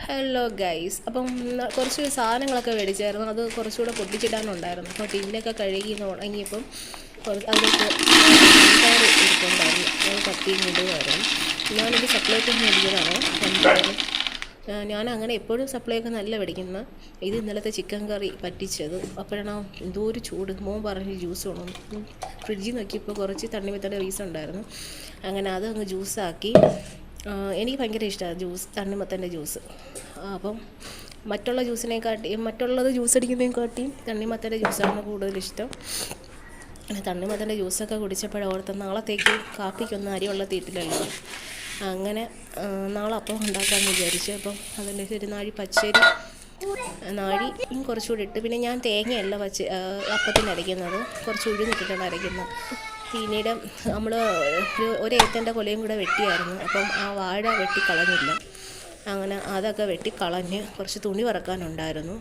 Hello guys, അപ്പം കുറച്ച് സാധനങ്ങളൊക്കെ മേടിച്ചായിരുന്നു. അത് കുറച്ചുകൂടെ പൊട്ടിച്ചിടാനുണ്ടായിരുന്നു. അപ്പോൾ ടിന്നൊക്കെ കഴുകി ഉണങ്ങിയപ്പം അതിലേക്ക് ഇരിപ്പുണ്ടായിരുന്നു. അത് കത്തിയും ഇടുമായിരുന്നു. ഞാനൊരു സപ്ലൈക്ക് മേടിച്ചതാണ്. ഞാൻ അങ്ങനെ എപ്പോഴും സപ്ലൈയൊക്കെ നല്ല മേടിക്കുന്നത്. ഇത് ഇന്നലത്തെ ചിക്കൻ കറി പറ്റിച്ചത്. അപ്പോഴാണ് എന്തോ ഒരു ചൂട്. മോൻ പറഞ്ഞ് ജ്യൂസ് വേണം. ഫ്രിഡ്ജിൽ നോക്കിയപ്പോൾ കുറച്ച് തണ്ണിമത്തൻ്റെ പീസ് ഉണ്ടായിരുന്നു. അങ്ങനെ അതങ്ങ് ജ്യൂസാക്കി. എനിക്ക് ഭയങ്കര ഇഷ്ടമാണ് തണ്ണിമത്തൻ്റെ ജ്യൂസ്. അപ്പം മറ്റുള്ളത് ജ്യൂസ് അടിക്കുന്നതിനെക്കാട്ടിയും തണ്ണിമത്തൻ്റെ ജ്യൂസാണ് കൂടുതലിഷ്ടം. തണ്ണിമത്തൻ്റെ ജ്യൂസൊക്കെ കുടിച്ചപ്പോഴോർത്ത് നാളത്തേക്ക് കാപ്പിക്കൊന്നും അരി വെള്ളത്തിയിട്ടില്ലല്ലോ. അങ്ങനെ നാളെ അപ്പം ഉണ്ടാക്കാമെന്ന് വിചാരിച്ചു. അപ്പം അതിൻ്റെ ഒരു നാഴി പച്ചരി നാഴി കുറച്ചുകൂടി ഇട്ട്, പിന്നെ ഞാൻ തേങ്ങയല്ല അപ്പത്തിന് അരയ്ക്കുന്നത്, കുറച്ച് ഉഴുന്നിട്ടിട്ടാണ് അരയ്ക്കുന്നത്. പിന്നീട് നമ്മൾ ഒരു ഏത്തൻ്റെ കൊലയും കൂടെ വെട്ടിയായിരുന്നു. അപ്പം ആ വാഴ വെട്ടിക്കളഞ്ഞില്ല. അങ്ങനെ അതൊക്കെ വെട്ടിക്കളഞ്ഞ് കുറച്ച് തുണി വറക്കാനുണ്ടായിരുന്നു.